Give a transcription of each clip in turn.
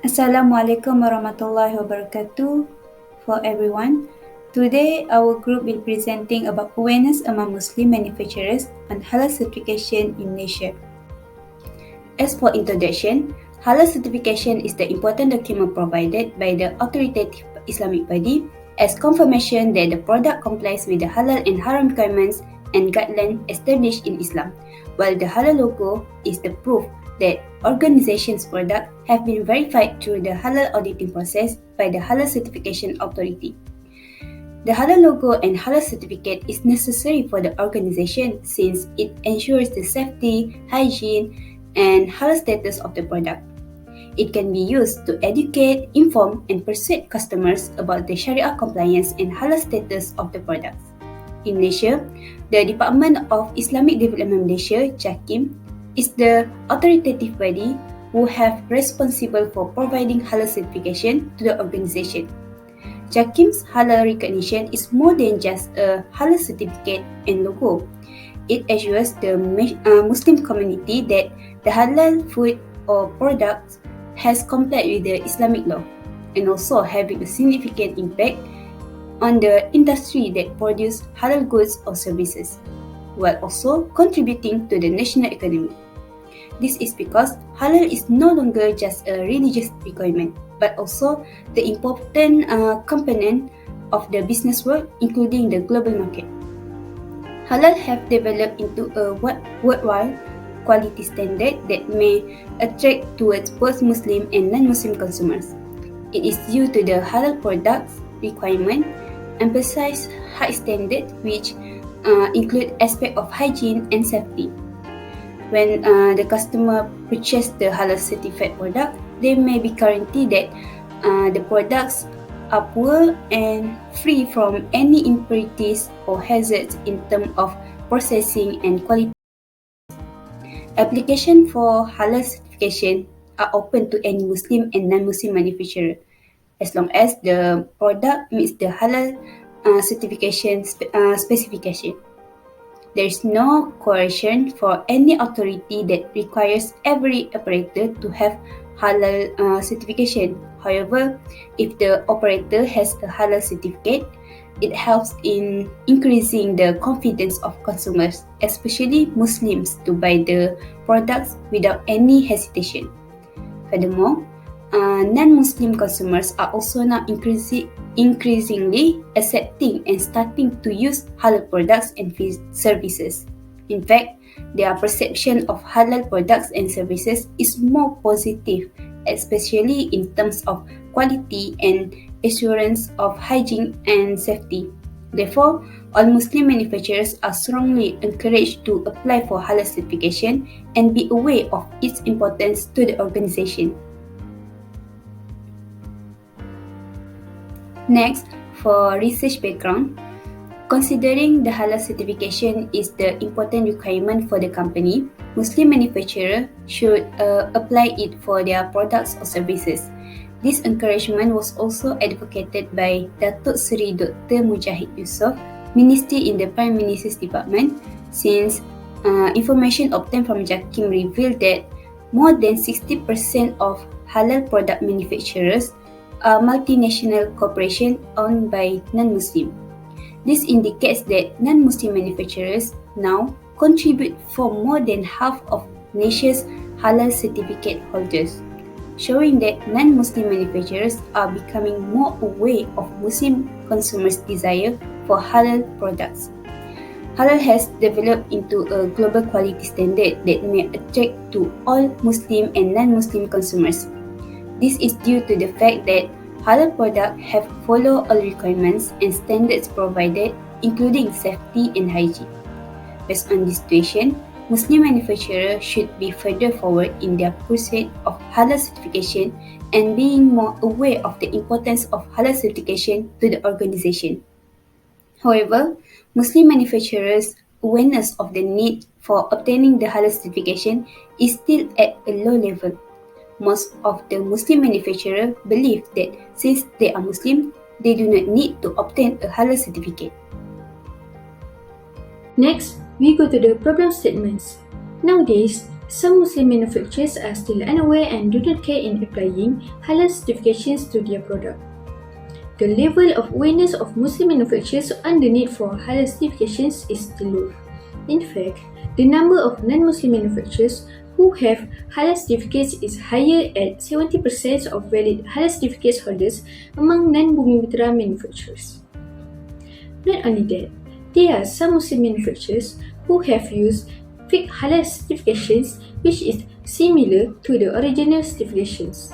Assalamualaikum warahmatullahi wabarakatuh for everyone. Today, our group will be presenting about awareness among Muslim manufacturers on halal certification in Malaysia. As for introduction, halal certification is the important document provided by the authoritative Islamic body as confirmation that the product complies with the halal and haram requirements and guidelines established in Islam, while the halal logo is the proof that organization's products have been verified through the halal auditing process by the halal certification authority. The halal logo and halal certificate is necessary for the organization since it ensures the safety, hygiene, and halal status of the product. It can be used to educate, inform, and persuade customers about the Sharia compliance and halal status of the products. In Malaysia, the Department of Islamic Development Malaysia, JAKIM, is the authoritative body who have responsible for providing halal certification to the organization. JAKIM's halal recognition is more than just a halal certificate and logo. It assures the Muslim community that the halal food or products has complied with the Islamic law and also having a significant impact on the industry that produce halal goods or services, while also contributing to the national economy. This is because halal is no longer just a religious requirement, but also the important component of the business world, including the global market. Halal have developed into a worldwide quality standard that may attract towards both Muslim and non-Muslim consumers. It is due to the halal products requirement emphasize high standard which include aspect of hygiene and safety. When the customer purchase the halal certified product, they may be guaranteed that the products are pure and free from any impurities or hazards in terms of processing and quality. Application for halal certification are open to any Muslim and non-Muslim manufacturer as long as the product meets the halal certification specification. There is no coercion for any authority that requires every operator to have halal certification. However, if the operator has a halal certificate, it helps in increasing the confidence of consumers, especially Muslims, to buy the products without any hesitation. Furthermore, non-Muslim consumers are also now increasingly accepting and starting to use halal products and services. In fact, their perception of halal products and services is more positive, especially in terms of quality and assurance of hygiene and safety. Therefore, all Muslim manufacturers are strongly encouraged to apply for halal certification and be aware of its importance to the organization. Next, for research background, considering the halal certification is the important requirement for the company, Muslim manufacturers should apply it for their products or services. This encouragement was also advocated by Datuk Seri Dr. Mujahid Yusof, Minister in the Prime Minister's Department, since information obtained from JAKIM revealed that more than 60% of halal product manufacturers are multinational corporations owned by non-Muslim. This indicates that non-Muslim manufacturers now contribute for more than half of nation's halal certificate holders, showing that non-Muslim manufacturers are becoming more aware of Muslim consumers' desire for halal products. Halal has developed into a global quality standard that may attract to all Muslim and non-Muslim consumers. This is due to the fact that halal products have followed all requirements and standards provided, including safety and hygiene. Based on this situation, Muslim manufacturers should be further forward in their pursuit of halal certification and being more aware of the importance of halal certification to the organization. However, Muslim manufacturers' awareness of the need for obtaining the halal certification is still at a low level. Most of the Muslim manufacturers believe that since they are Muslim, they do not need to obtain a halal certificate. Next, we go to the problem statements. Nowadays, Some Muslim manufacturers are still unaware and do not care in applying halal certifications to their product. The level of awareness of Muslim manufacturers on the need for halal certifications is still low. In fact, the number of non-Muslim manufacturers who have halal certificates is higher at 70% of valid halal certificates holders among non-Bumiputera manufacturers. Not only that, there are some Muslim manufacturers who have used fake halal certifications which is similar to the original certifications.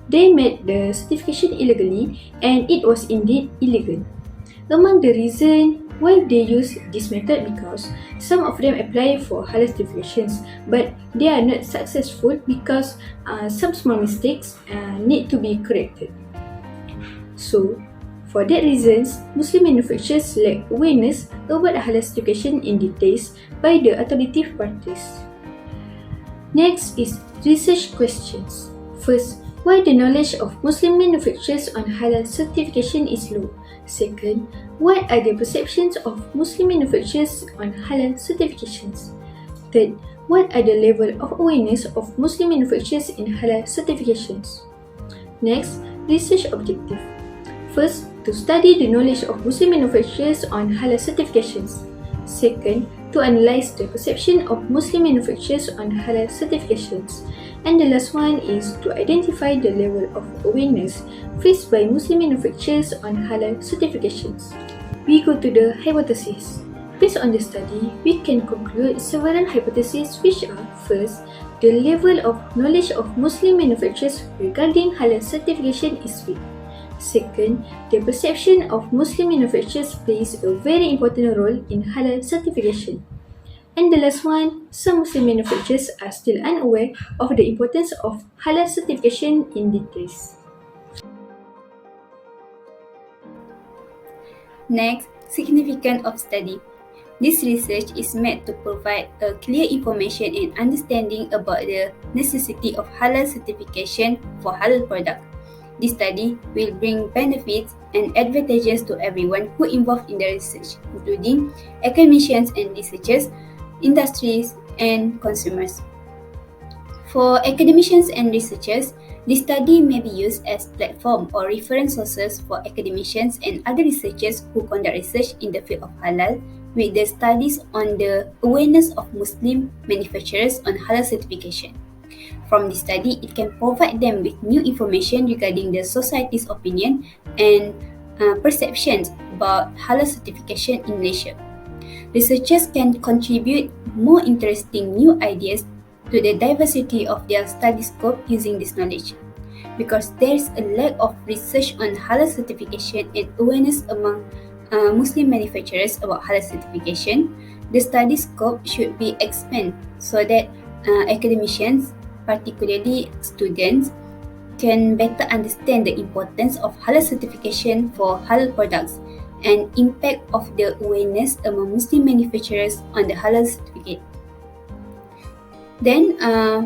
They made the certification illegally and it was indeed illegal. Among the reasons why they use this method because some of them apply for halal certifications but they are not successful because some small mistakes need to be corrected. So, for that reasons, Muslim manufacturers lack awareness about halal certification in details by the authoritative parties. Next is research questions. First, why the knowledge of Muslim manufacturers on halal certification is low? Second, what are the perceptions of Muslim manufacturers on halal certifications? Third, what are the level of awareness of Muslim manufacturers in halal certifications? Next, research objective. First, to study the knowledge of Muslim manufacturers on halal certifications. Second, to analyze the perception of Muslim manufacturers on halal certifications. And the last one is to identify the level of awareness faced by Muslim manufacturers on halal certifications. We go to the hypothesis. Based on the study, we can conclude several hypotheses which are: first, the level of knowledge of Muslim manufacturers regarding halal certification is weak. Second, the perception of Muslim manufacturers plays a very important role in halal certification. And the last one, some Muslim manufacturers are still unaware of the importance of halal certification in details. Next, significance of study. This research is meant to provide a clear information and understanding about the necessity of halal certification for halal products. This study will bring benefits and advantages to everyone who involved in the research, including academicians and researchers, industries, and consumers. For academicians and researchers, this study may be used as platform or reference sources for academicians and other researchers who conduct research in the field of halal with the studies on the awareness of Muslim manufacturers on halal certification. From this study, it can provide them with new information regarding the society's opinion and perceptions about halal certification in Malaysia. Researchers can contribute more interesting new ideas to the diversity of their study scope using this knowledge. Because there's a lack of research on halal certification and awareness among Muslim manufacturers about halal certification, the study scope should be expanded so that academicians, particularly students, can better understand the importance of halal certification for halal products and impact of the awareness among Muslim manufacturers on the halal certificate. Then,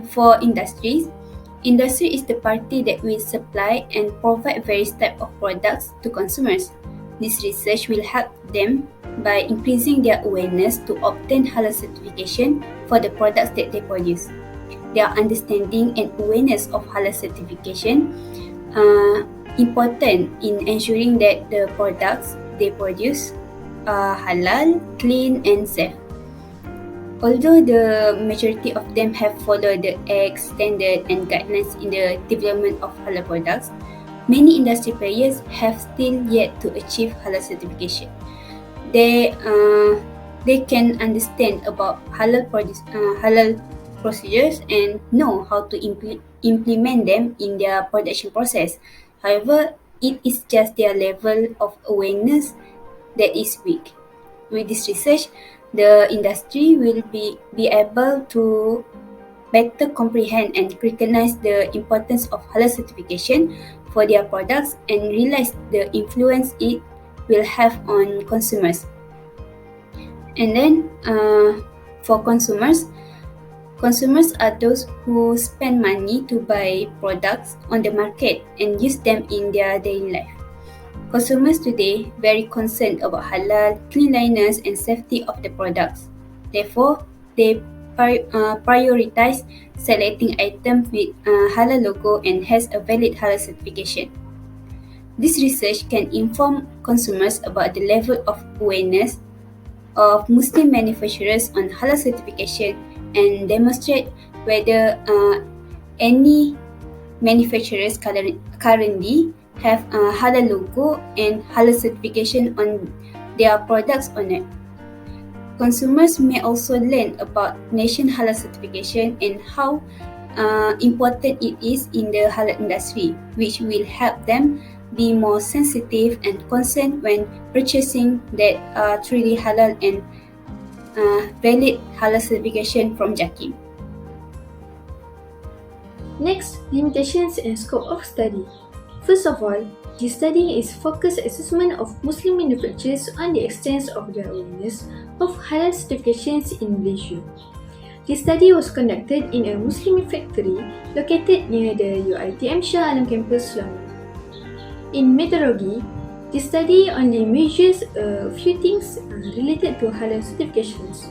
for industries, industry is the party that will supply and provide various types of products to consumers. This research will help them by increasing their awareness to obtain halal certification for the products that they produce. Their understanding and awareness of halal certification are important in ensuring that the products they produce are halal, clean, and safe. Although the majority of them have followed the Act, standard, and guidelines in the development of halal products, many industry players have still yet to achieve halal certification. They can understand about halal procedures and know how to implement them in their production process. However, it is just their level of awareness that is weak. With this research, the industry will be able to better comprehend and recognize the importance of halal certification for their products and realize the influence it will have on consumers. And then, for consumers are those who spend money to buy products on the market and use them in their daily life. Consumers today very concerned about halal, cleanliness, and safety of the products. Therefore, they prioritize selecting items with halal logo and has a valid halal certification. This research can inform consumers about the level of awareness of Muslim manufacturers on halal certification and demonstrate whether any manufacturers currently have a halal logo and halal certification on their products or not. Consumers may also learn about nation halal certification and how important it is in the halal industry, which will help them be more sensitive and concerned when purchasing that truly halal and valid halal certification from JAKIM. Next, limitations and scope of study. First of all, this study is focused assessment of Muslim manufacturers on the extent of their awareness of halal certifications in Malaysia. This study was conducted in a Muslim factory located near the UiTM Shah Alam campus, Selangor. In methodology, this study only measures a few things related to halal certifications.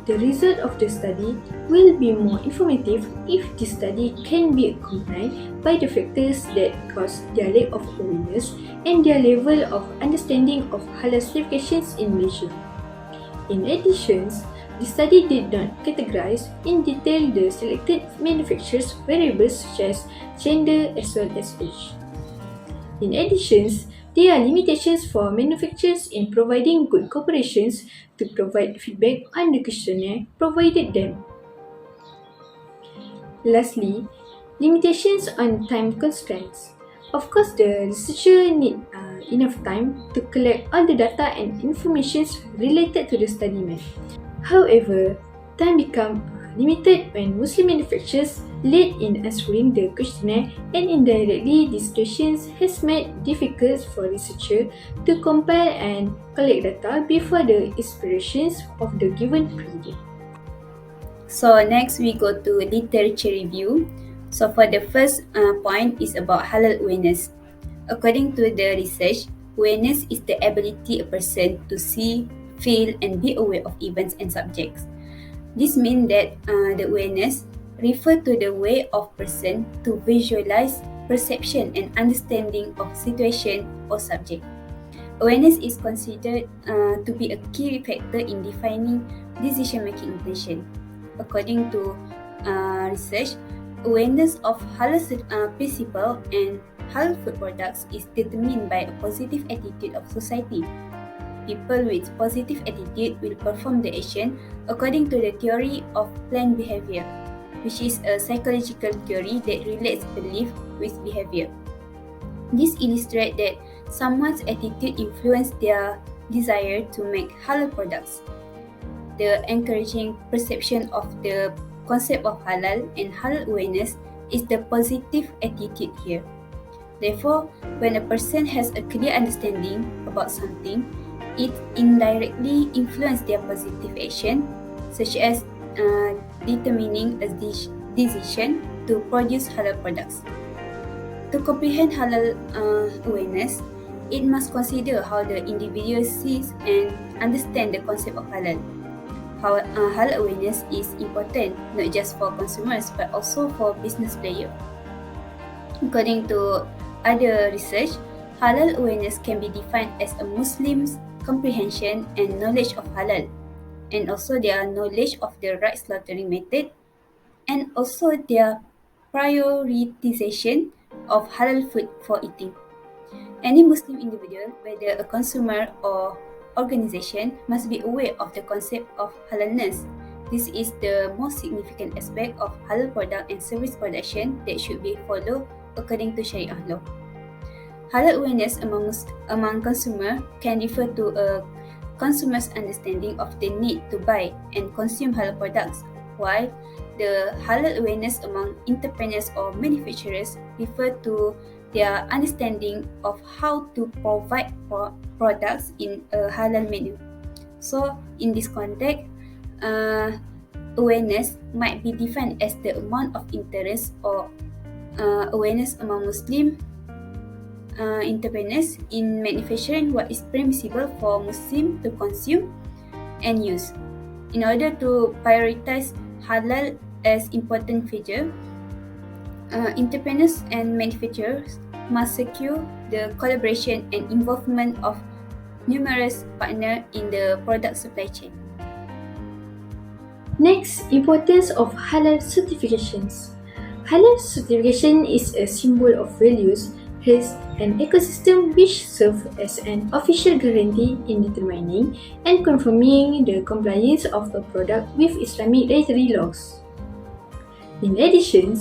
The result of the study will be more informative if this study can be accompanied by the factors that cause their lack of awareness and their level of understanding of halal certifications in Malaysia. In addition, the study did not categorize in detail the selected manufacturers' variables such as gender as well as age. In addition, there are limitations for manufacturers in providing good cooperations to provide feedback on the questionnaire provided them. Lastly, limitations on time constraints. Of course, the researcher need enough time to collect all the data and information related to the study map. However, time becomes limited when Muslim manufacturers late in answering the questionnaire, and indirectly this situation has made it difficult for researchers to compile and collect data before the expirations of the given period. So next we go to literature review. So for the first point is about halal awareness. According to the research, awareness is the ability a person to see, feel and be aware of events and subjects. This means that the awareness refers to the way of person to visualize, perception and understanding of situation or subject. Awareness is considered to be a key factor in defining decision-making intention. According to research, awareness of halal principle and halal food products is determined by a positive attitude of society. People with positive attitude will perform the action according to the theory of planned behavior, which is a psychological theory that relates belief with behavior. This illustrates that someone's attitude influences their desire to make halal products. The encouraging perception of the concept of halal and halal awareness is the positive attitude here. Therefore, when a person has a clear understanding about something, it indirectly influences their positive action, such as determining a decision to produce halal products. To comprehend halal awareness, it must consider how the individual sees and understands the concept of halal. Halal awareness is important not just for consumers but also for business players. According to other research, halal awareness can be defined as a Muslim's comprehension and knowledge of halal, and also their knowledge of the right slaughtering method, and also their prioritization of halal food for eating. Any Muslim individual, whether a consumer or organization, must be aware of the concept of halalness. This is the most significant aspect of halal product and service production that should be followed according to Sharia law. Halal awareness among consumers can refer to a consumer's understanding of the need to buy and consume halal products, while the halal awareness among entrepreneurs or manufacturers refer to their understanding of how to provide products in a halal manner. So, in this context, awareness might be defined as the amount of interest or awareness among Muslim entrepreneurs in manufacturing what is permissible for Muslims to consume and use. In order to prioritize halal as important feature, entrepreneurs and manufacturers must secure the collaboration and involvement of numerous partners in the product supply chain. Next, importance of halal certifications. Halal certification is a symbol of values, health, and ecosystem which serve as an official guarantee in determining and confirming the compliance of a product with Islamic dietary laws. In addition,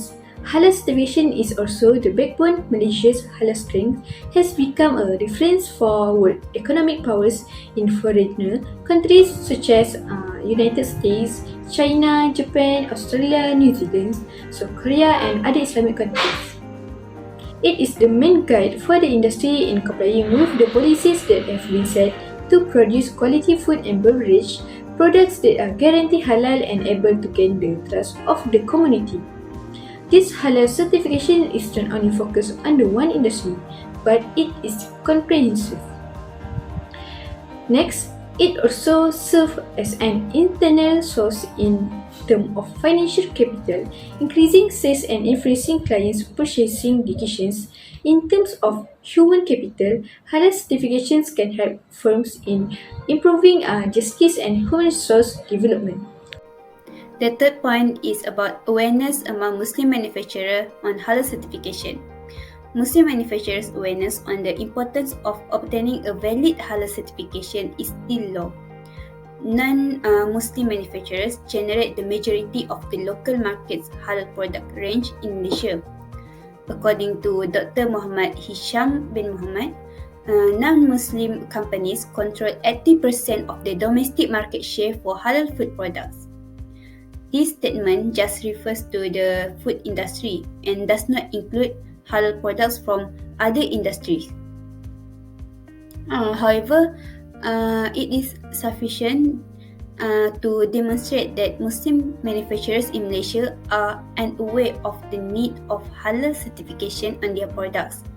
halal certification is also the backbone. Malaysia's halal strength has become a reference for world economic powers in foreign countries such as United States, China, Japan, Australia, New Zealand, South Korea, and other Islamic countries. It is the main guide for the industry in complying with the policies that have been set to produce quality food and beverage products that are guaranteed halal and able to gain the trust of the community. This halal certification is not only focused on the one industry, but it is comprehensive. Next, it also serves as an internal source in terms of financial capital, increasing sales and influencing clients' purchasing decisions. In terms of human capital, halal certifications can help firms in improving justice and human resource development. The third point is about awareness among Muslim manufacturers on halal certification. Muslim manufacturers' awareness on the importance of obtaining a valid halal certification is still low. Non-Muslim manufacturers generate the majority of the local market's halal product range in Malaysia. According to Dr. Muhammad Hisham bin Muhammad, non-Muslim companies control 80% of the domestic market share for halal food products. This statement just refers to the food industry and does not include halal products from other industries. However, it is sufficient to demonstrate that Muslim manufacturers in Malaysia are unaware of the need of halal certification on their products.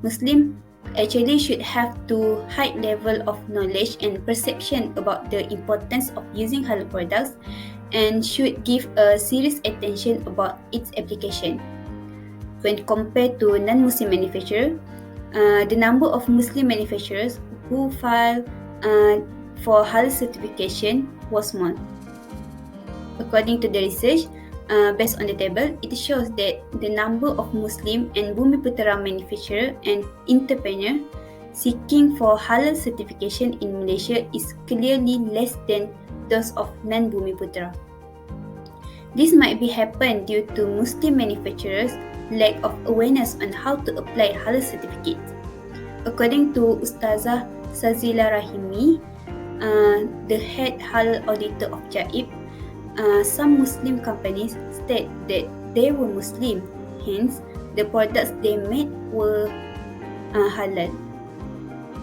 Muslims actually should have a high level of knowledge and perception about the importance of using halal products and should give a serious attention about its application. When compared to non-Muslim manufacturers, the number of Muslim manufacturers who filed for halal certification was small. According to the research, based on the table, it shows that the number of Muslim and Bumiputera manufacturers and entrepreneurs seeking for halal certification in Malaysia is clearly less than those of non-Bumiputera. This might be happen due to Muslim manufacturers' lack of awareness on how to apply halal certificates. According to Ustazah Sazila Rahimi, the head halal auditor of Jaib, some Muslim companies state that they were Muslim, hence the products they made were halal.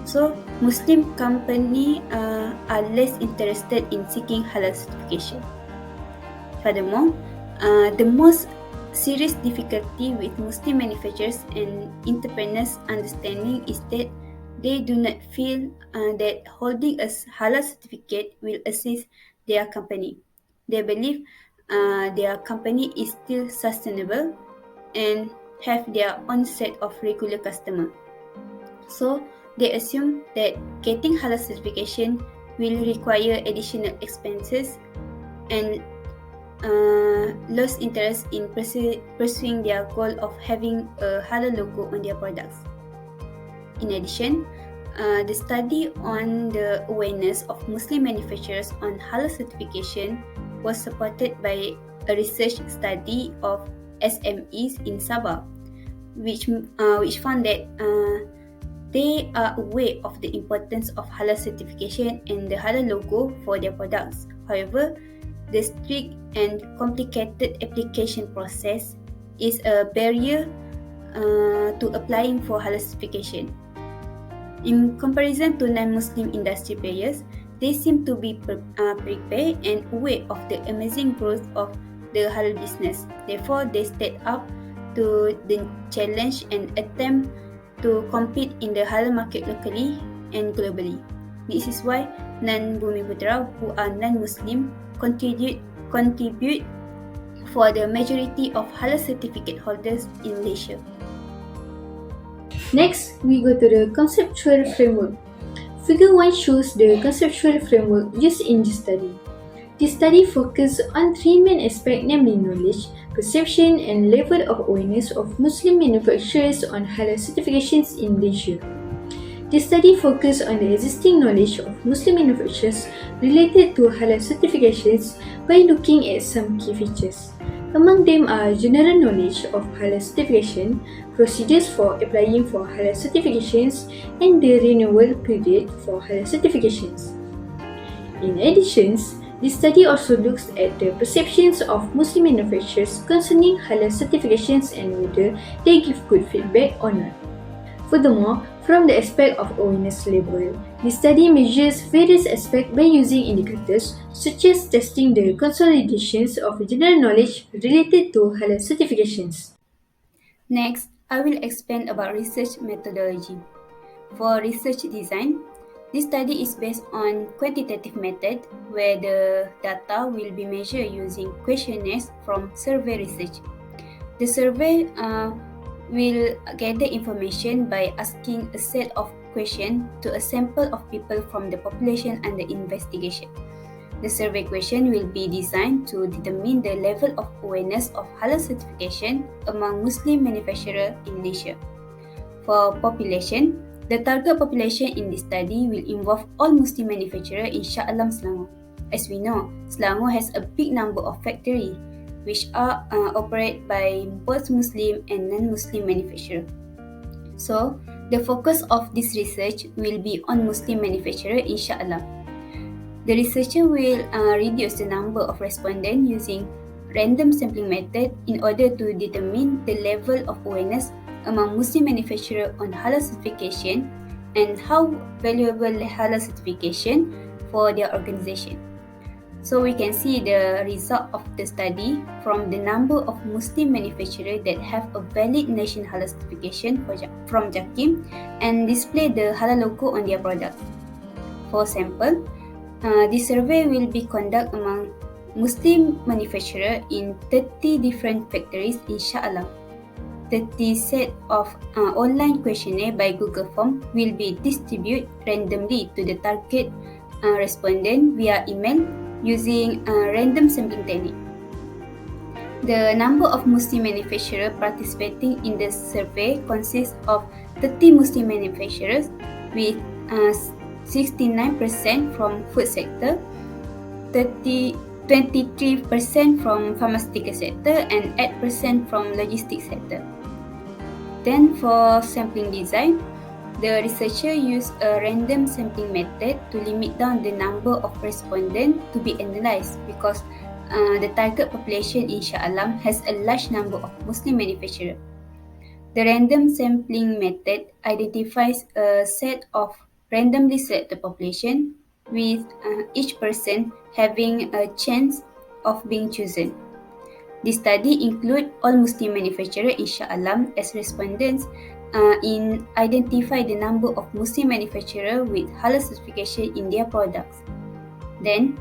So, Muslim companies are less interested in seeking halal certification. Furthermore, the most serious difficulty with Muslim manufacturers and entrepreneurs' understanding is that they do not feel that holding a halal certificate will assist their company. They believe their company is still sustainable and have their own set of regular customers. So, they assume that getting halal certification will require additional expenses and lost interest in pursuing their goal of having a halal logo on their products. In addition, the study on the awareness of Muslim manufacturers on halal certification was supported by a research study of SMEs in Sabah, which found that they are aware of the importance of halal certification and the halal logo for their products. However, the strict and complicated application process is a barrier to applying for halal certification. In comparison to non-Muslim industry players, they seem to be prepared and aware of the amazing growth of the halal business. Therefore, they step up to the challenge and attempt to compete in the halal market locally and globally. This is why non-Bumiputera who are non-Muslim contribute contribute for the majority of halal certificate holders in Malaysia. Next, we go to the conceptual framework. Figure 1 shows the conceptual framework used in this study. This study focuses on three main aspects, namely knowledge, perception, and level of awareness of Muslim manufacturers on halal certifications in Malaysia. This study focused on the existing knowledge of Muslim manufacturers related to halal certifications by looking at some key features. Among them are general knowledge of halal certification, procedures for applying for halal certifications, and the renewal period for halal certifications. In addition, this study also looks at the perceptions of Muslim manufacturers concerning halal certifications and whether they give good feedback or not. Furthermore, from the aspect of awareness level, this study measures various aspects by using indicators such as testing the consolidations of general knowledge related to halal certifications. Next, I will explain about research methodology. For research design, this study is based on quantitative method where the data will be measured using questionnaires from survey research. The survey will gather information by asking a set of questions to a sample of people from the population under investigation. The survey question will be designed to determine the level of awareness of halal certification among Muslim manufacturers in Malaysia. For population, the target population in this study will involve all Muslim manufacturers in Shah Alam, Selangor. As we know, Selangor has a big number of factories which are operated by both Muslim and non-Muslim manufacturers. So, the focus of this research will be on Muslim manufacturers in Shah Alam. The researcher will reduce the number of respondents using random sampling method in order to determine the level of awareness among Muslim manufacturers on halal certification and how valuable halal certification for their organization. So we can see the result of the study from the number of Muslim manufacturers that have a valid national halal certification from JAKIM and display the halal logo on their products. For example, this survey will be conducted among Muslim manufacturers in 30 different factories in Shah Alam. 30 set of online questionnaire by Google Form will be distributed randomly to the target respondent via email using a random sampling technique. The number of Muslim manufacturers participating in the survey consists of 30 Muslim manufacturers with 69% from food sector, 23% from pharmaceutical sector, and 8% from logistics sector. Then for sampling design, the researcher used a random sampling method to limit down the number of respondents to be analysed because the target population in Shah Alam has a large number of Muslim manufacturers. The random sampling method identifies a set of randomly selected population with each person having a chance of being chosen. This study includes all Muslim manufacturers in Shah Alam as respondents in identify the number of Muslim manufacturers with halal certification in their products. Then,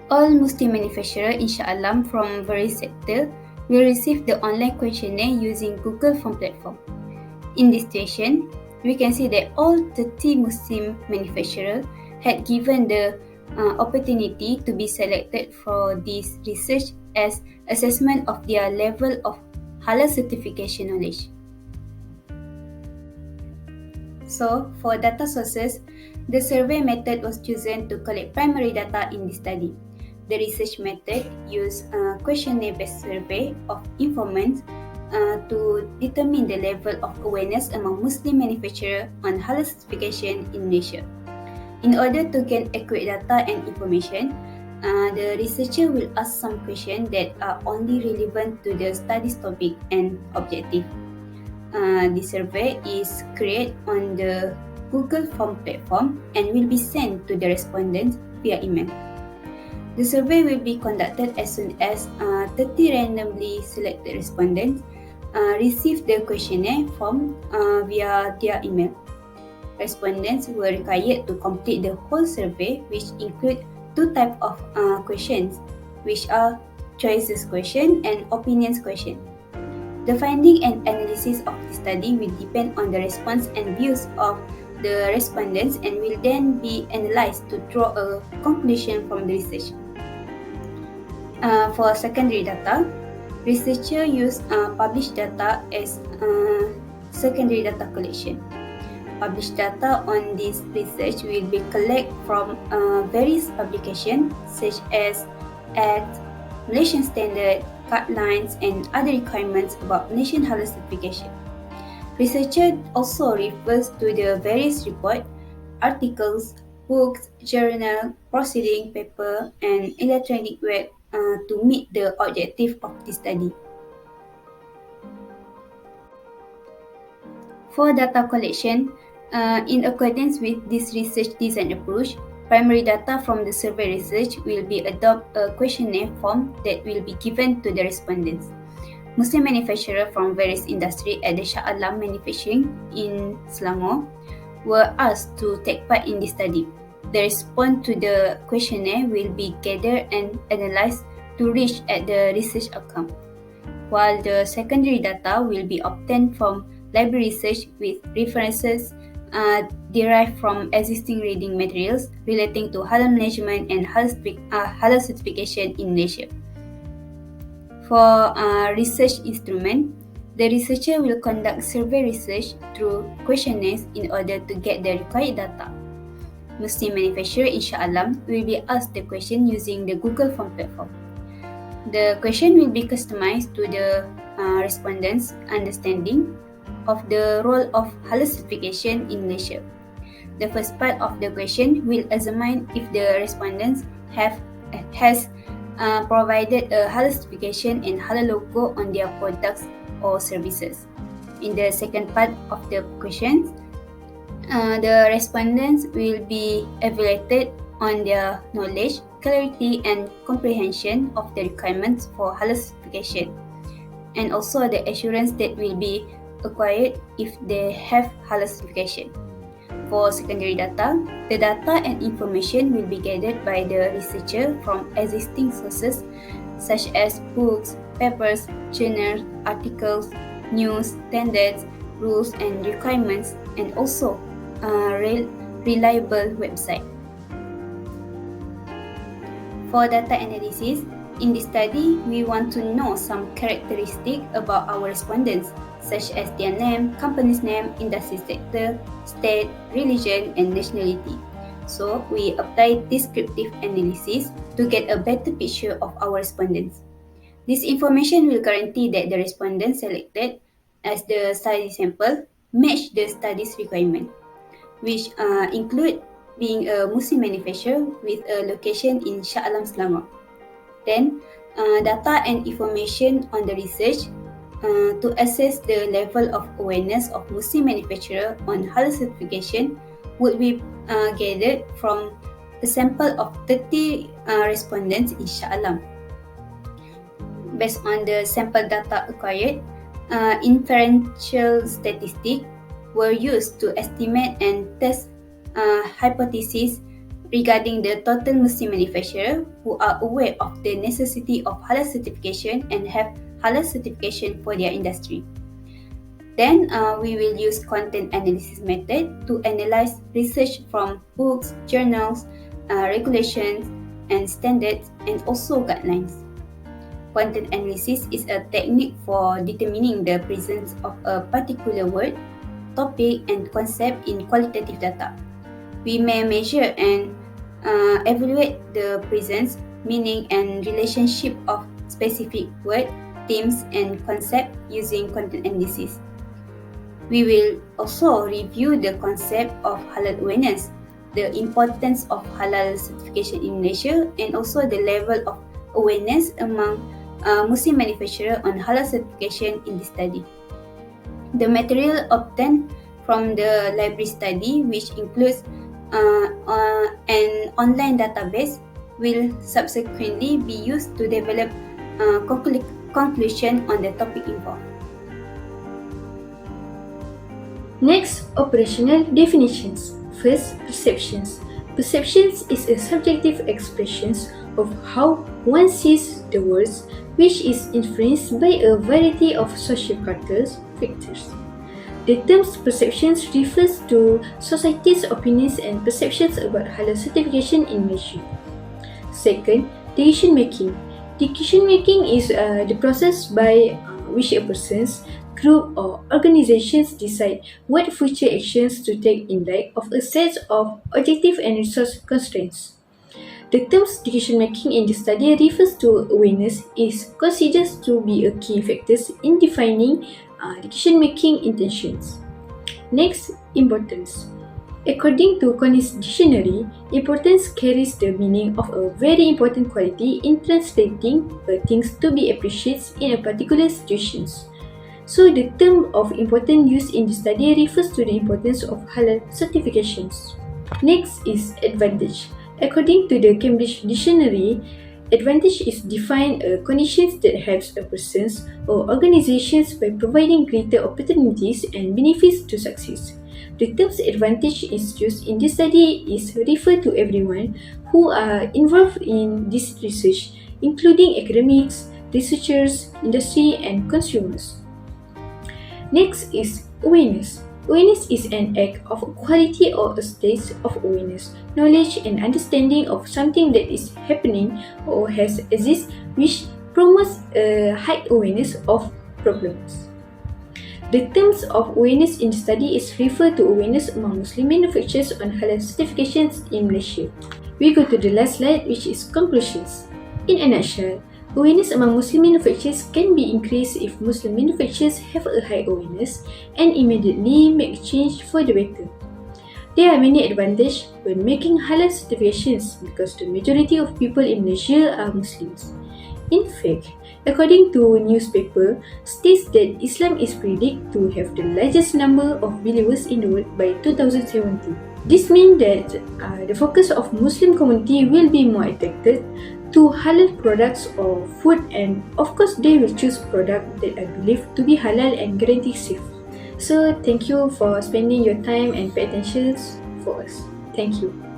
all Muslim manufacturers in Shah Alam from various sectors will receive the online questionnaire using Google Form platform. In this situation, we can see that all 30 Muslim manufacturers had given the opportunity to be selected for this research as assessment of their level of halal certification knowledge. So, for data sources, the survey method was chosen to collect primary data in this study. The research method used a questionnaire-based survey of informants to determine the level of awareness among Muslim manufacturers on halal certification in Malaysia. In order to get accurate data and information, the researcher will ask some questions that are only relevant to the study's topic and objective. The survey is created on the Google Form platform and will be sent to the respondents via email. The survey will be conducted as soon as 30 randomly selected respondents receive the questionnaire form via their email. Respondents were required to complete the whole survey, which include two types of questions. which are choices question and opinions question. The finding and analysis of the study will depend on the response and views of the respondents and will then be analyzed to draw a conclusion from the research. For secondary data, researchers use published data as secondary data collection. Published data on this research will be collected from various publications such as Act, Malaysian Standard, guidelines, and other requirements about Malaysian Halal certification. Researcher also refers to the various reports, articles, books, journal, proceeding paper, and electronic web to meet the objective of the study. For data collection, in accordance with this research design approach, primary data from the survey research will be adopt a questionnaire form that will be given to the respondents. Muslim manufacturers from various industries at the Shah Alam Manufacturing in Selangor were asked to take part in this study. The response to the questionnaire will be gathered and analyzed to reach at the research outcome, while the secondary data will be obtained from library research with references derived from existing reading materials relating to halal management and halal certification in Malaysia. For research instrument, the researcher will conduct survey research through questionnaires in order to get the required data. Muslim manufacturer in Shah Alam will be asked the question using the Google Form platform. The question will be customized to the respondents' understanding of the role of halal certification in Malaysia. The first part of the question will examine if the respondents has provided a halal certification and halal logo on their products or services. In the second part of the questions, the respondents will be evaluated on their knowledge, clarity, and comprehension of the requirements for halal certification, and also the assurance that will be acquired if they have halal certification. For secondary data, the data and information will be gathered by the researcher from existing sources such as books, papers, journals, articles, news, standards, rules and requirements, and also reliable website. For data analysis, in this study, we want to know some characteristics about our respondents, such as their name, company's name, industry sector, state, religion, and nationality. So, we apply descriptive analysis to get a better picture of our respondents. This information will guarantee that the respondents selected as the study sample match the study's requirement, which include being a Muslim manufacturer with a location in Shah Alam, Selangor. Then, data and information on the research to assess the level of awareness of Muslim manufacturer on halal certification would be gathered from a sample of 30 respondents in Shah Alam. Based on the sample data acquired, inferential statistics were used to estimate and test hypotheses regarding the total Muslim manufacturers who are aware of the necessity of halal certification and have halal certification for their industry. Then we will use content analysis method to analyze research from books, journals, regulations, and standards, and also guidelines. Content analysis is a technique for determining the presence of a particular word, topic, and concept in qualitative data. We may measure and evaluate the presence, meaning, and relationship of specific word, themes, and concept using content analysis. We will also review the concept of halal awareness, the importance of halal certification in Malaysia, and also the level of awareness among Muslim manufacturers on halal certification in this study. The material obtained from the library study, which includes an online database, will subsequently be used to develop conclusion on the topic involved. Next, operational definitions. First, perceptions. Perceptions is a subjective expression of how one sees the world, which is influenced by a variety of sociocultural factors. The term perceptions refers to society's opinions and perceptions about halal certification in Malaysia. Second, decision making. Decision making is the process by which a person's group or organizations decide what future actions to take in light of a set of objective and resource constraints. The term decision making in the study refers to awareness is considered to be a key factor in defining decision making intentions. Next, importance. According to Connie's dictionary, importance carries the meaning of a very important quality in translating things to be appreciated in a particular situation. So, the term of importance used in the study refers to the importance of halal certifications. Next is advantage. According to the Cambridge Dictionary, advantage is defined as conditions that helps a person or organizations by providing greater opportunities and benefits to success. The term advantage is used in this study is referred to everyone who are involved in this research, including academics, researchers, industry, and consumers. Next is awareness. Awareness is an act of quality or a state of awareness, knowledge and understanding of something that is happening or has exists, which promotes a high awareness of problems. The terms of awareness in the study is referred to awareness among Muslim manufacturers on halal certifications in Malaysia. We go to the last slide, which is conclusions. In a nutshell, awareness among Muslim manufacturers can be increased if Muslim manufacturers have a high awareness and immediately make change for the better. There are many advantages when making halal certifications because the majority of people in Malaysia are Muslims. In fact, according to a newspaper, states that Islam is predicted to have the largest number of believers in the world by 2070. This means that the focus of Muslim community will be more attracted to halal products or food, and of course they will choose products that are believed to be halal and guaranteed safe. So thank you for spending your time and pay attention for us. Thank you.